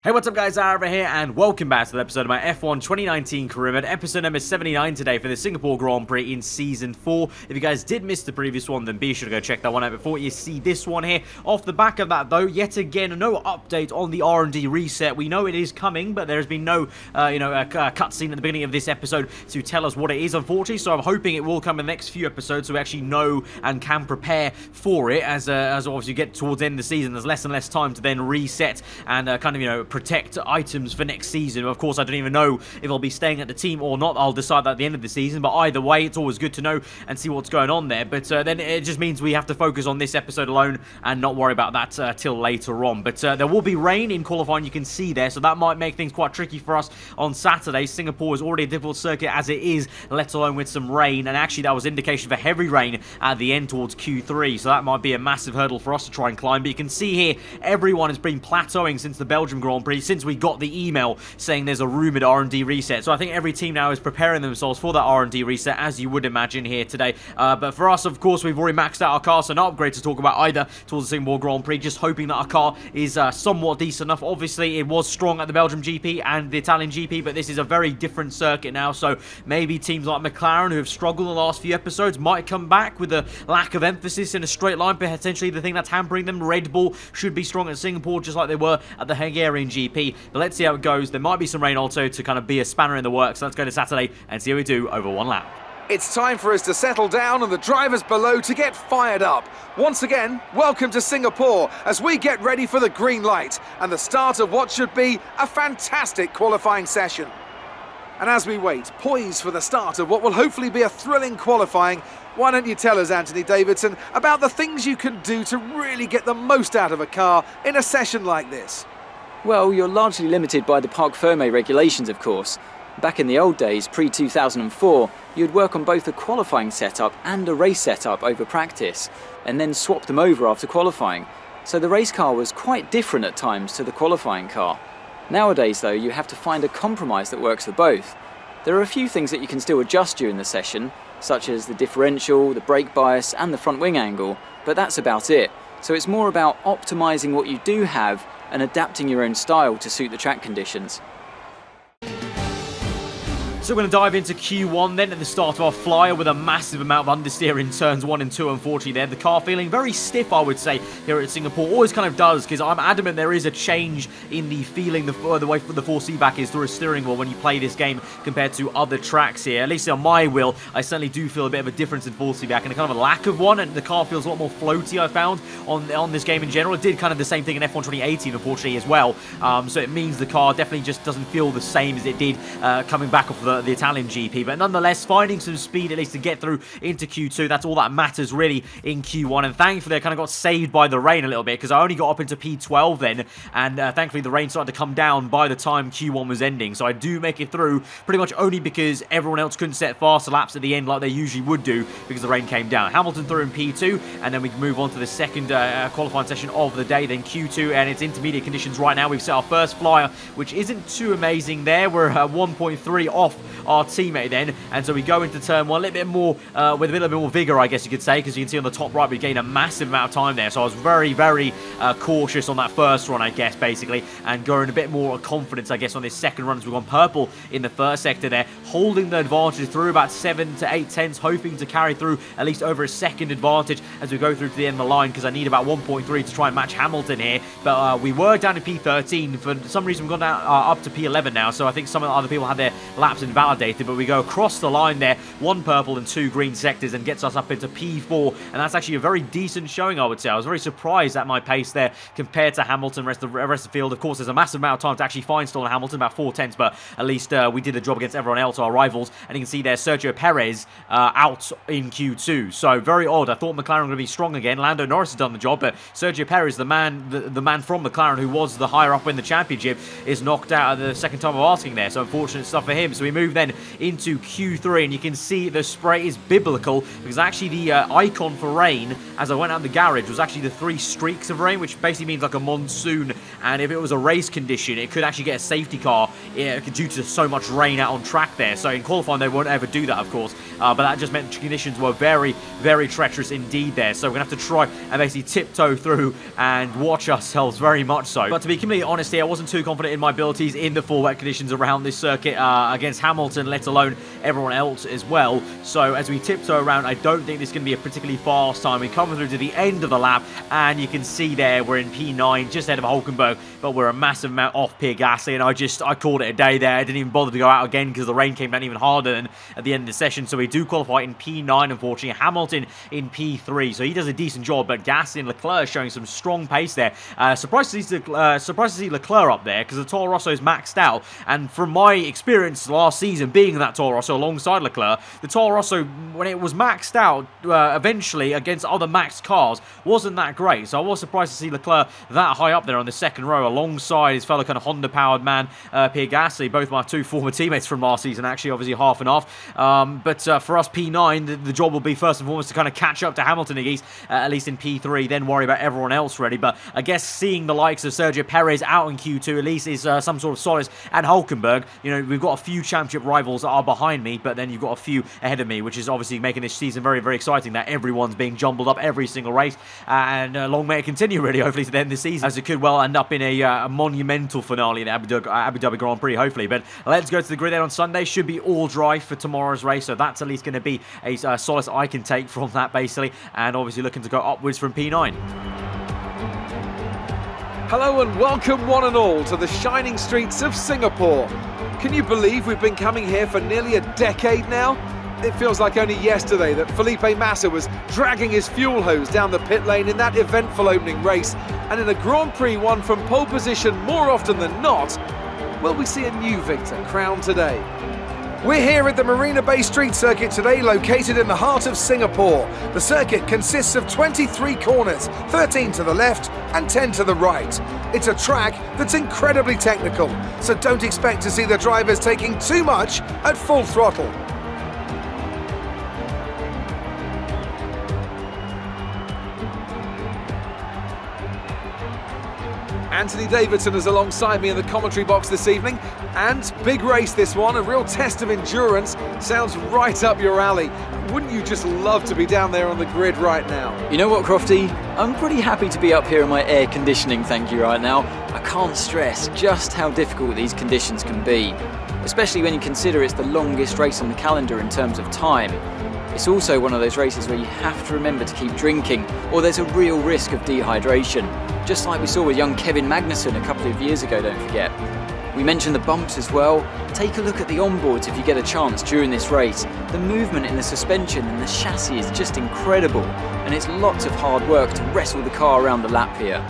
Hey, what's up guys, aarava here, and welcome back to the episode of my F1 2019 career mode, episode number 79 today for the Singapore Grand Prix in Season 4. If you guys did miss the previous one, then be sure to go check that one out before you see this one here. Off the back of that though, yet again, no update on the R&D reset. We know it is coming, but there's been no, cutscene at the beginning of this episode to tell us what it is, unfortunately, so I'm hoping it will come in the next few episodes so we actually know and can prepare for it as obviously you get towards the end of the season. There's less and less time to then reset and, protect items for next season. Of course, I don't even know if I'll be staying at the team or not. I'll decide that at the end of the season, but either way, it's always good to know and see what's going on there. But then it just means we have to focus on this episode alone and not worry about that till later on. But there will be rain in qualifying, you can see there, so that might make things quite tricky for us on Saturday. Singapore is already a difficult circuit as it is, let alone with some rain, and actually that was indication for heavy rain at the end towards Q3, so that might be a massive hurdle for us to try and climb. But you can see here, everyone has been plateauing since the Belgium Grand Prix, since we got the email saying there's a rumoured R&D reset. So I think every team now is preparing themselves for that R&D reset, as you would imagine here today. But for us, of course, we've already maxed out our car, so no upgrade to talk about either towards the Singapore Grand Prix, just hoping that our car is somewhat decent enough. Obviously, it was strong at the Belgium GP and the Italian GP, but this is a very different circuit now, so maybe teams like McLaren, who have struggled in the last few episodes, might come back with a lack of emphasis in a straight line, potentially the thing that's hampering them. Red Bull should be strong at Singapore, just like they were at the Hungarian GP. But let's see how it goes. There might be some rain also to kind of be a spanner in the works. So let's go to Saturday and see how we do over one lap. It's time for us to settle down and the drivers below to get fired up. Once again, welcome to Singapore as we get ready for the green light and the start of what should be a fantastic qualifying session. And as we wait, poised for the start of what will hopefully be a thrilling qualifying, why don't you tell us, Anthony Davidson, about the things you can do to really get the most out of a car in a session like this? Well, you're largely limited by the Parc Fermé regulations, of course. Back in the old days, pre-2004, you'd work on both a qualifying setup and a race setup over practice, and then swap them over after qualifying. So the race car was quite different at times to the qualifying car. Nowadays, though, you have to find a compromise that works for both. There are a few things that you can still adjust during the session, such as the differential, the brake bias, and the front wing angle, but that's about it. So it's more about optimizing what you do have and adapting your own style to suit the track conditions. So we're going to dive into Q1 then at the start of our flyer with a massive amount of understeer in turns 1 and 2, unfortunately there. The car feeling very stiff, I would say, here at Singapore. Always kind of does, because I'm adamant there is a change in the feeling, the way the 4C back is through a steering wheel when you play this game compared to other tracks here. At least on my wheel, I certainly do feel a bit of a difference in 4C back and a kind of a lack of one, and the car feels a lot more floaty, I found, on this game in general. It did kind of the same thing in F1 2018, unfortunately, as well. So it means the car definitely just doesn't feel the same as it did coming back off the Italian GP, but nonetheless finding some speed at least to get through into Q2. That's all that matters really in Q1, and thankfully I kind of got saved by the rain a little bit because I only got up into P12 then, and thankfully the rain started to come down by the time Q1 was ending, so I do make it through pretty much only because everyone else couldn't set faster laps at the end like they usually would do because the rain came down. Hamilton through in P2, and then we can move on to the second qualifying session of the day, then Q2, and it's intermediate conditions right now. We've set our first flyer, which isn't too amazing there. We're 1.3 off our teammate then, and so we go into turn 1 a little bit more with a little bit more vigor, I guess you could say, because you can see on the top right we gain a massive amount of time there, so I was very cautious on that first run, I guess, basically, and going a bit more confidence, I guess, on this second run as we've gone purple in the first sector there, holding the advantage through about 7 to 8 tenths, hoping to carry through at least over a second advantage as we go through to the end of the line, because I need about 1.3 to try and match Hamilton here, but we were down to P13. For some reason we've gone down, up to P11 now, so I think some of the other people had their laps invalidated, but we go across the line there, 1 purple and 2 green sectors, and gets us up into P4, and that's actually a very decent showing, I would say. I was very surprised at my pace there compared to Hamilton, rest of the field. Of course, there's a massive amount of time to actually find still in Hamilton, about 4 tenths, but at least we did the job against everyone else, our rivals, and you can see there Sergio Perez out in Q2, so very odd. I thought McLaren were going to be strong again. Lando Norris has done the job, but Sergio Perez, the man from McLaren who was the higher up in the championship, is knocked out at the second time of asking there, so unfortunate stuff for him. So we move then into Q3, and you can see the spray is biblical, because actually the icon for rain, as I went out the garage, was actually the 3 streaks of rain, which basically means like a monsoon, and if it was a race condition, it could actually get a safety car due to so much rain out on track there. So in qualifying, they won't ever do that, of course, but that just meant conditions were very, very treacherous indeed there. So we're going to have to try and basically tiptoe through and watch ourselves very much so. But to be completely honest here, I wasn't too confident in my abilities in the 4 wet conditions around this circuit against Hamilton, let alone everyone else as well. So as we tiptoe around, I don't think this is going to be a particularly fast time. We come through to the end of the lap, and you can see there we're in P9, just ahead of Hulkenberg, but we're a massive amount off Pierre Gasly, and I called it a day there. I didn't even bother to go out again because the rain came down even harder than at the end of the session. So we do qualify in P9, unfortunately. Hamilton in P3, so he does a decent job, but Gasly and Leclerc showing some strong pace there. Surprised to see Leclerc up there, because the Toro Rosso is maxed out, and from my experience last season being in that Toro Rosso alongside Leclerc, the Toro Rosso, when it was maxed out eventually against other maxed cars, wasn't that great. So I was surprised to see Leclerc that high up there on the second row alongside his fellow kind of Honda-powered man, Pierre Gasly, both my 2 former teammates from last season, actually, obviously half and half. But for us P9, the job will be first and foremost to kind of catch up to Hamilton at least in P3, then worry about everyone else really. But I guess seeing the likes of Sergio Perez out in Q2 at least is some sort of solace, and Hulkenberg, you know, we've got a few championship rivals that are behind me, but then you've got a few ahead of me, which is obviously making this season very, very exciting, that everyone's being jumbled up every single race, and long may it continue really, hopefully to the end of the season, as it could well end up in a monumental finale in Abu Dhabi Grand Prix, hopefully. But let's go to the grid then on Sunday. Should be all dry for tomorrow's race, so that's at least going to be a solace I can take from that basically, and obviously looking to go upwards from P9. Hello and welcome one and all to the shining streets of Singapore. Can you believe we've been coming here for nearly a decade now? It feels like only yesterday that Felipe Massa was dragging his fuel hose down the pit lane in that eventful opening race, and in a Grand Prix won from pole position more often than not, will we see a new victor crowned today? We're here at the Marina Bay Street Circuit today, located in the heart of Singapore. The circuit consists of 23 corners, 13 to the left and 10 to the right. It's a track that's incredibly technical, so don't expect to see the drivers taking too much at full throttle. Anthony Davidson is alongside me in the commentary box this evening, and big race this one, a real test of endurance. Sounds right up your alley. Wouldn't you just love to be down there on the grid right now? You know what, Crofty? I'm pretty happy to be up here in my air conditioning, thank you, right now. I can't stress just how difficult these conditions can be, especially when you consider it's the longest race on the calendar in terms of time. It's also one of those races where you have to remember to keep drinking, or there's a real risk of dehydration, just like we saw with young Kevin Magnussen a couple of years ago, don't forget. We mentioned the bumps as well. Take a look at the onboards if you get a chance during this race. The movement in the suspension and the chassis is just incredible, and it's lots of hard work to wrestle the car around the lap here.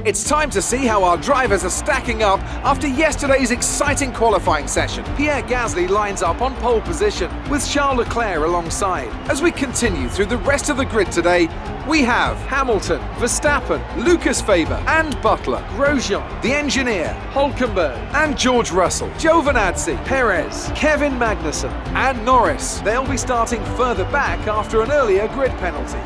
It's time to see how our drivers are stacking up after yesterday's exciting qualifying session. Pierre Gasly lines up on pole position with Charles Leclerc alongside. As we continue through the rest of the grid today, we have Hamilton, Verstappen, Lucas Faber and Butler, Grosjean, the engineer, Hulkenberg and George Russell, Giovinazzi, Perez, Kevin Magnussen and Norris. They'll be starting further back after an earlier grid penalty.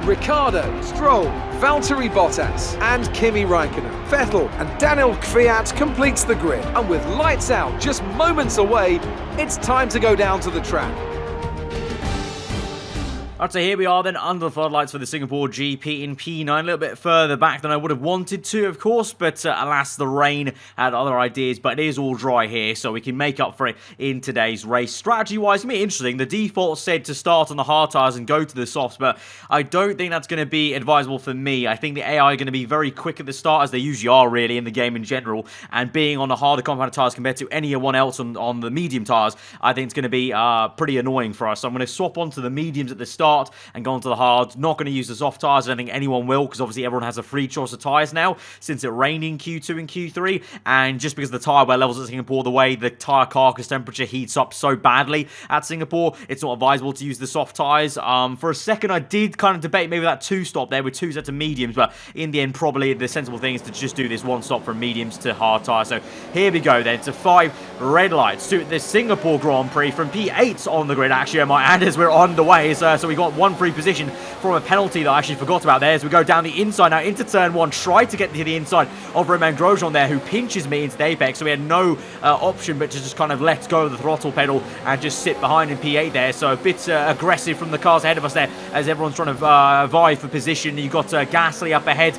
Ricciardo, Stroll, Valtteri Bottas and Kimi Raikkonen. Vettel and Daniel Kvyat completes the grid, and with lights out just moments away, it's time to go down to the track. Alright, so here we are then under the floodlights for the Singapore GP in P9, a little bit further back than I would have wanted to, of course, but alas, the rain had other ideas, but it is all dry here, so we can make up for it in today's race. Strategy-wise, it's going to be interesting. The default said to start on the hard tyres and go to the softs, but I don't think that's going to be advisable for me. I think the AI are going to be very quick at the start, as they usually are really in the game in general, and being on the harder compound tyres compared to anyone else on the medium tyres, I think it's going to be pretty annoying for us. So I'm going to swap onto the mediums at the start, start and go onto the hard. Not going to use the soft tyres. I don't think anyone will, because obviously everyone has a free choice of tyres now since it rained in Q2 and Q3. And just because of the tyre wear levels at Singapore, the way the tyre carcass temperature heats up so badly at Singapore, it's not advisable to use the soft tyres. For a second, I did kind of debate maybe that 2-stop there with 2 sets of mediums, but in the end, probably the sensible thing is to just do this 1 stop from mediums to hard tyres. So here we go then to 5 red lights to the Singapore Grand Prix from P8 on the grid, actually, I might add, as we're on the way. So we got 1 free position from a penalty that I actually forgot about there as we go down the inside now into turn 1. Try to get to the inside of Romain Grosjean there, who pinches me into the apex, so we had no option but to just kind of let go of the throttle pedal and just sit behind in P8 there. So a bit aggressive from the cars ahead of us there as everyone's trying to vie for position. You've got Gasly up ahead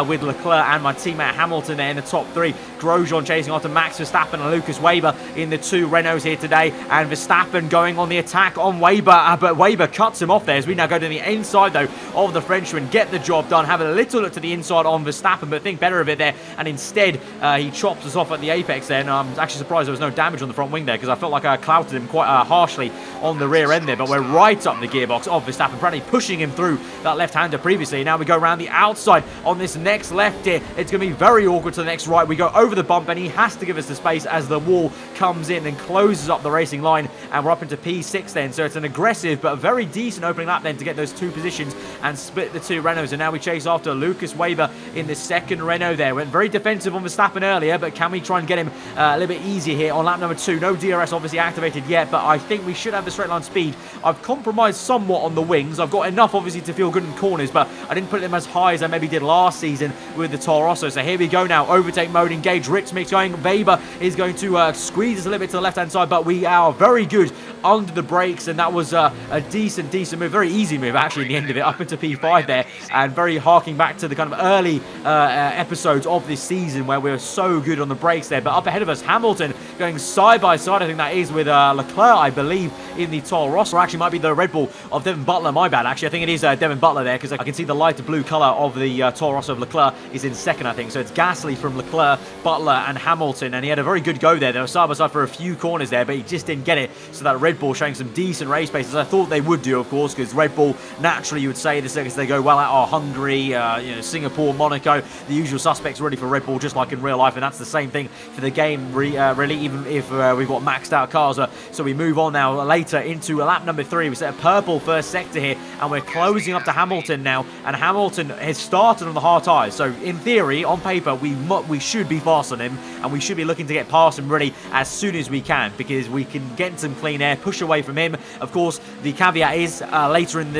with Leclerc and my teammate Hamilton there in the top 3. Grosjean chasing after Max Verstappen and Lucas Weber in the 2 Renaults here today, and Verstappen going on the attack on Weber, but Weber cuts him off there as we now go to the inside though of the Frenchman, get the job done, have a little look to the inside on Verstappen, but think better of it there, and instead he chops us off at the apex there. And I'm actually surprised there was no damage on the front wing there, because I felt like I clouted him quite harshly on the rear end there, but we're right up the gearbox of Verstappen, apparently pushing him through that left-hander previously. Now we go around the outside on this next left here. It's going to be very awkward to the next right. We go over the bump and he has to give us the space as the wall comes in and closes up the racing line, and we're up into P6 then. So it's an aggressive but a very decent opening lap then to get those 2 positions and split the 2 Renaults. And now we chase after Lucas Weber in the 2nd Renault there. Went very defensive on Verstappen earlier, but can we try and get him a little bit easier here on lap number 2? No DRS obviously activated yet, but I think we should have the straight line speed. I've compromised somewhat on the wings. I've got enough obviously to feel good in corners, but I didn't put them as high as I maybe did last season with the Toro Rosso. So here we go now, overtake mode engaged, Ritz mix going. Weber is going to squeeze us a little bit to the left hand side, but we are very good under the brakes, and that was a decent move, very easy move actually in the end of it, up into P5 there, and very harking back to the kind of early episodes of this season where we were so good on the brakes there. But up ahead of us, Hamilton going side by side, I think that is, with Leclerc, I believe, in the Toro Rosso. Or actually might be the Red Bull of Devin Butler, my bad actually. I think it is Devin Butler there, because I can see the lighter blue colour of the Toro Rosso of Leclerc is in 2nd, I think. So it's Gasly from Leclerc, Butler and Hamilton, and he had a very good go there. They were side by side for a few corners there, but he just didn't get it. So that Red Bull showing some decent race pace, as I thought they would do, of course, because Red Bull, naturally you would say the circuits they go well at are Hungary, Singapore, Monaco, the usual suspects really for Red Bull, just like in real life, and that's the same thing for the game really, even if we've got maxed out cars. So we move on now later into lap number 3. We set a purple first sector here, and we're closing up to Hamilton now, and Hamilton has started on the hard tyres. So in theory, on paper, we should be fast on him, and we should be looking to get past him really as soon as we can, because we can get some clean air, push away from him. Of course, the caveat is later in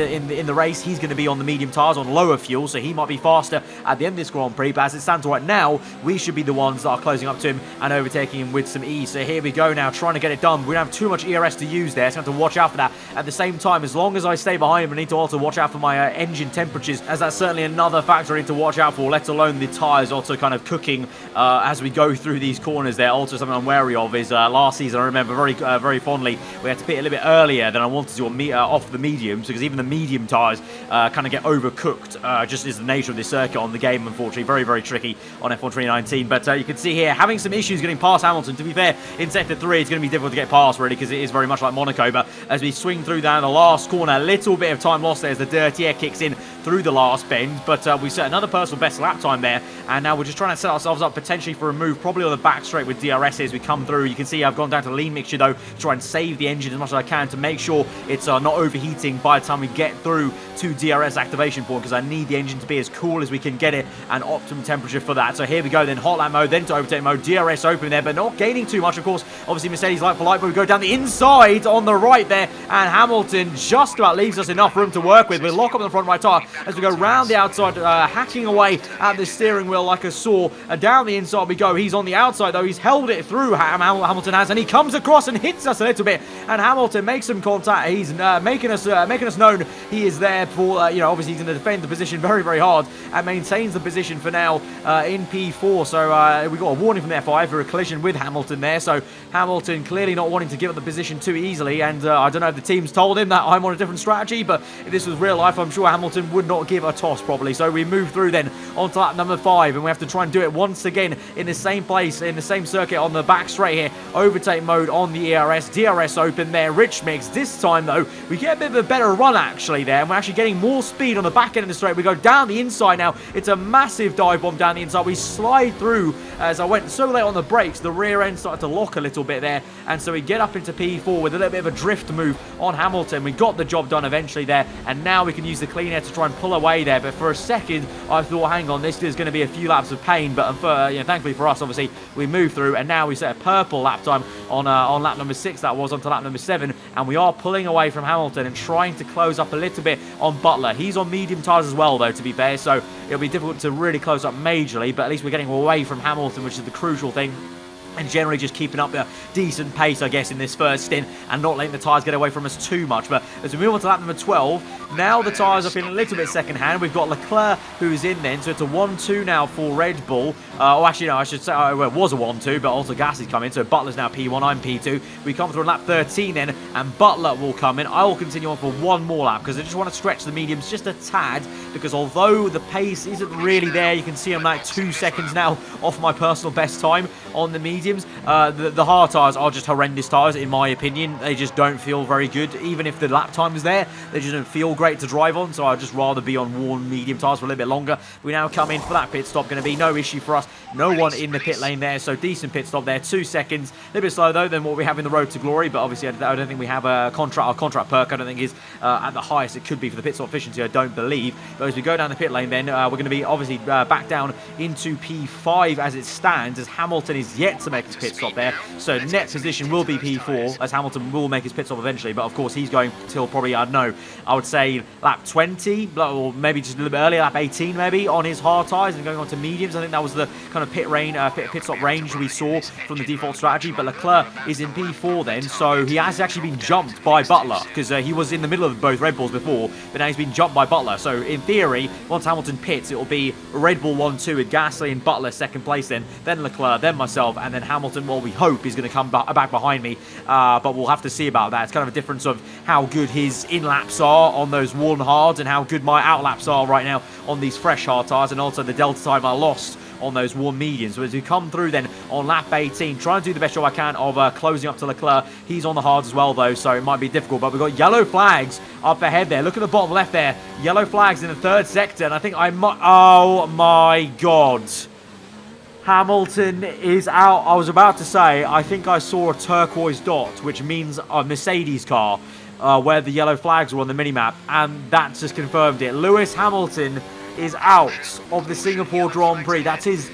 the race, he's going to be on the medium tyres on lower fuel, so he might be faster at the end of this Grand Prix. But as it stands right now, we should be the ones that are closing up to him and overtaking him with some ease. So here we go now, trying to get it done. We don't have too much ERS to use there, so I have to watch out for that. At the same time, as long as I stay behind him, I need to also watch out for my engine temperatures, as that's certainly another factor I need to watch out for, let alone the tyres also kind of cooking as we go through these corners there. Also something I'm wary of is last season, I remember very fondly, we had to pit a little bit earlier than I wanted to off the mediums, because even the medium tyres kind of get overcooked, just is the nature of this circuit on the game, unfortunately. Very tricky on F1 2019. But you can see here, having some issues getting past Hamilton. To be fair, in sector 3, it's going to be difficult to get past, really, because it is very much like Monaco. But as we swing through down the last corner, a little bit of time lost there as the dirty air kicks in through the last bend. But we set another personal best lap time there, and now we're just trying to set ourselves up potentially for a move, probably on the back straight with DRS as we come through. You can see I've gone down to lean mixture though, to try and save the engine as much as I can to make sure it's not overheating by the time we get through to DRS activation point, because I need the engine to be as cool as we can get it and optimum temperature for that. So here we go then, hot lap mode, then to overtake mode, DRS open there, but not gaining too much, of course. Obviously Mercedes light for light, but we go down the inside on the right there, and Hamilton just about leaves us enough room to work with. We'll lock up the front right tire as we go round the outside, hacking away at the steering wheel like a saw. Down the inside we go. He's on the outside though. He's held it through, Hamilton has, and he comes across and hits us a little bit, and Hamilton makes some contact. He's making us known he is there for, obviously he's going to defend the position very hard and maintains the position for now in P4. So we got a warning from the F5 for a collision with Hamilton there. So Hamilton clearly not wanting to give up the position too easily, and I don't know if the team's told him that I'm on a different strategy, but if this was real life, I'm sure Hamilton would could not give a toss properly. So we move through then onto lap number 5, and we have to try and do it once again in the same place, in the same circuit on the back straight here. Overtake mode on the ERS. DRS open there. Rich mix. This time, though, we get a bit of a better run, actually, there. And we're actually getting more speed on the back end of the straight. We go down the inside now. It's a massive dive bomb down the inside. We slide through as I went so late on the brakes. The rear end started to lock a little bit there. And so we get up into P4 with a little bit of a drift move on Hamilton. We got the job done eventually there. And now we can use the clean air to try and pull away there. But for a second, I thought, hang on, this is going to be a few laps of pain. But thankfully for us, obviously, we move through. And now we set a purple lap time on lap number 6. That was onto lap number 7. And we are pulling away from Hamilton and trying to close up a little bit on Butler. He's on medium tyres as well, though, to be fair. So it'll be difficult to really close up majorly. But at least we're getting away from Hamilton, which is the crucial thing. And generally just keeping up a decent pace, I guess, in this first stint and not letting the tyres get away from us too much. But as we move on to lap number 12, now the tyres are feeling a little bit second-hand. We've got Leclerc who's in then, so it's a 1-2 now for Red Bull. Actually, no, I should say it was a 1-2, but also Gasly's come in, so Butler's now P1, I'm P2. We come through on lap 13 then, and Butler will come in. I will continue on for one more lap because I just want to stretch the mediums just a tad, because although the pace isn't really there, you can see I'm like 2 seconds now off my personal best time on the mediums. The hard tyres are just horrendous tyres, in my opinion. They just don't feel very good. Even if the lap time is there, they just don't feel great to drive on, so I'd just rather be on worn medium tyres for a little bit longer. We now come in for that pit stop. Going to be no issue for us. No one in the pit lane there, so decent pit stop there. 2 seconds. A little bit slow, though, than what we have in the Road to Glory, but obviously I don't think we have a contract. Our contract perk, I don't think, is at the highest it could be for the pit stop efficiency, I don't believe. But as we go down the pit lane then, we're going to be obviously back down into P5 as it stands, as Hamilton is yet to make his pit stop there. So net position will be P4, as Hamilton will make his pit stop eventually, but of course he's going till probably, I don't know, I would say lap 20, or maybe just a little bit earlier, lap 18 maybe, on his hard tyres and going on to mediums. I think that was the kind of pit stop range we saw from the default strategy. But Leclerc is in P4 then, so he has actually been jumped by Butler, because he was in the middle of both Red Bulls before, but now he's been jumped by Butler. So in theory, once Hamilton pits, it will be Red Bull 1-2 with Gasly and Butler second place then Leclerc, then myself, and then Hamilton, well, we hope is going to come back behind me, but we'll have to see about that. It's kind of a difference of how good his in-laps are on those worn hards and how good my out-laps are right now on these fresh hard tyres, and also the delta time I lost on those warm mediums. So as we come through then on lap 18, trying to do the best job I can of closing up to Leclerc. He's on the hards as well, though, so it might be difficult, but we've got yellow flags up ahead there. Look at the bottom left there. Yellow flags in the third sector, and I think I might... Oh my God. Hamilton is out. I was about to say, I think I saw a turquoise dot, which means a Mercedes car, where the yellow flags were on the minimap, and that just confirmed it. Lewis Hamilton is out of the Singapore Grand Prix. That's his,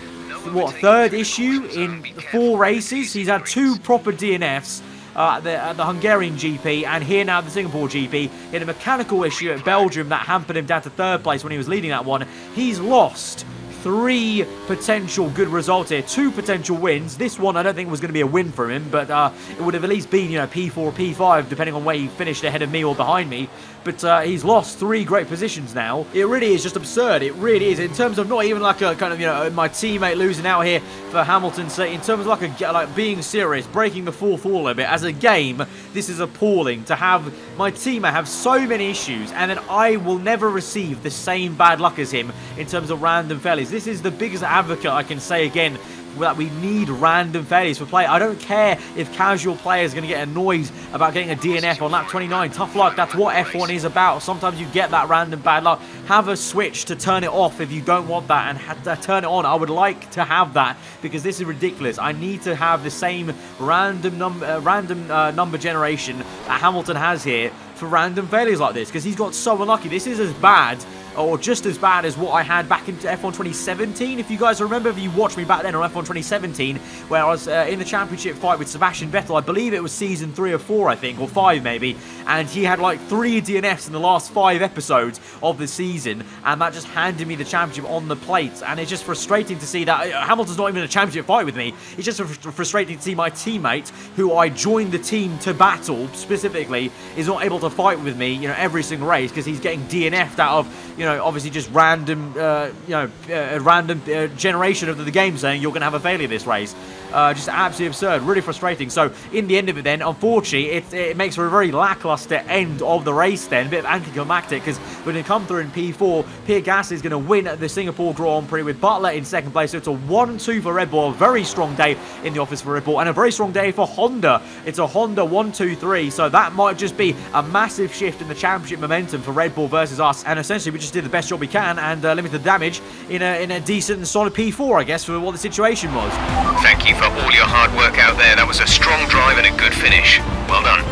third issue in 4 races. He's had 2 proper DNFs. At the Hungarian GP, and here now at the Singapore GP. He had a mechanical issue at Belgium that hampered him down to 3rd place when he was leading that one. He's lost 3 potential good results here, 2 potential wins. This one I don't think was going to be a win for him, but it would have at least been, P4 or P5, depending on where he finished ahead of me or behind me. But he's lost 3 great positions now. It really is just absurd. It really is. In terms of not even like a kind of, my teammate losing out here for Hamilton's sake. In terms of like being serious, breaking the 4th wall a bit. As a game, this is appalling to have my teammate have so many issues, and then I will never receive the same bad luck as him in terms of random failures. This is the biggest advocate I can say again that we need random failures for play. I don't care if casual players are going to get annoyed about getting a DNF on lap 29. Tough luck, that's what F1 is about. Sometimes you get that random bad luck. Have a switch to turn it off if you don't want that, and turn it on. I would like to have that, because this is ridiculous. I need to have the same random number generation that Hamilton has here for random failures like this, because he's got so unlucky. This is as bad, or just as bad, as what I had back in F1 2017. If you guys remember, if you watched me back then on F1 2017, where I was in the championship fight with Sebastian Vettel, I believe it was season 3 or 4, I think, or 5 maybe, and he had like 3 DNFs in the last 5 episodes of the season, and that just handed me the championship on the plate. And it's just frustrating to see that Hamilton's not even in a championship fight with me. It's just frustrating to see my teammate, who I joined the team to battle specifically, is not able to fight with me, every single race, because he's getting DNF'd out of, obviously just random, random generation of the game saying you're going to have a failure this race. Just absolutely absurd, really frustrating. So in the end of it then, unfortunately, it makes for a very lackluster end of the race then, a bit of anticlimactic, because when they come through in P4, Pierre Gasly is going to win the Singapore Grand Prix with Butler in second place. So it's a 1-2 for Red Bull, a very strong day in the office for Red Bull, and a very strong day for Honda. It's a Honda 1-2-3, so that might just be a massive shift in the championship momentum for Red Bull versus us, and essentially we just did the best job we can and limited the damage in a decent and solid P4, I guess, for what the situation was. Thank you for all your hard work out there. That was a strong drive and a good finish. Well done.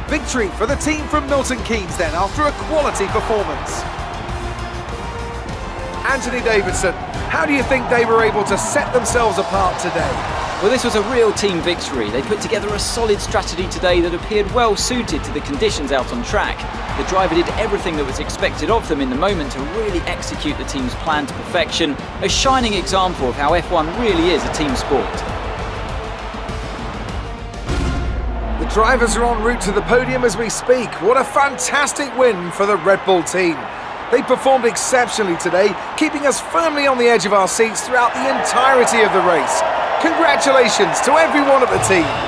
Victory for the team from Milton Keynes then, after a quality performance. Anthony Davidson, how do you think they were able to set themselves apart today? Well, this was a real team victory. They put together a solid strategy today that appeared well suited to the conditions out on track. The driver did everything that was expected of them in the moment to really execute the team's plan to perfection, a shining example of how F1 really is a team sport. The drivers are en route to the podium as we speak. What a fantastic win for the Red Bull team. They performed exceptionally today, keeping us firmly on the edge of our seats throughout the entirety of the race. Congratulations to everyone at the team.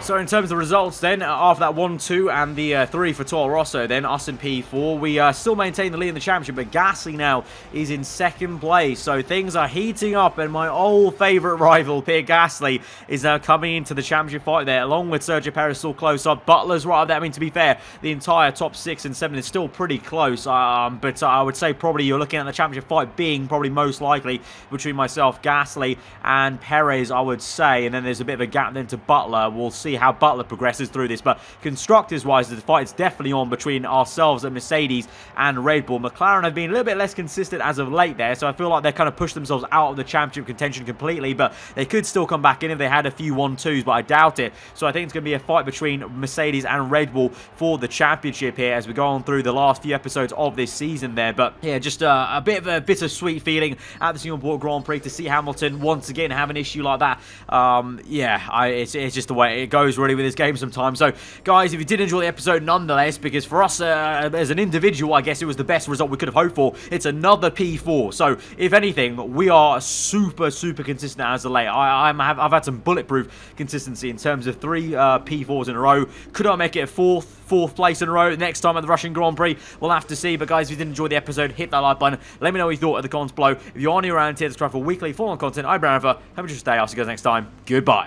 So in terms of the results then, after that 1-2 and the 3 for Toro Rosso, then us in P4, we still maintain the lead in the championship, but Gasly now is in second place. So things are heating up, and my old favourite rival, Pierre Gasly, is now coming into the championship fight there, along with Sergio Perez still close up. Butler's right up there. I mean, to be fair, the entire top 6 and 7 is still pretty close, but I would say probably you're looking at the championship fight being probably most likely between myself, Gasly, and Perez, I would say, and then there's a bit of a gap then to Butler. We'll see how Butler progresses through this, but constructors-wise, the fight's definitely on between ourselves and Mercedes and Red Bull. McLaren have been a little bit less consistent as of late there, so I feel like they've kind of pushed themselves out of the championship contention completely, but they could still come back in if they had a few 1-2s, but I doubt it. So I think it's going to be a fight between Mercedes and Red Bull for the championship here as we go on through the last few episodes of this season there. But yeah, just a bit of a bittersweet feeling at the Singapore Grand Prix to see Hamilton once again have an issue like that. It's just the way it goes really with this game sometimes. So guys, if you did enjoy the episode nonetheless, because for us as an individual, I guess it was the best result we could have hoped for. It's another P4, so if anything, we are super consistent as of late. I've had some bulletproof consistency in terms of 3 P4s in a row. Could I make it a fourth place in a row next time at the Russian Grand Prix? We'll have to see. But guys, if you did enjoy the episode, hit that like button. Let me know what you thought in the comments below. If you are new around here, subscribe for weekly full-on content. I'm Grand Prix. Have a good day. I'll see you guys next time. Goodbye.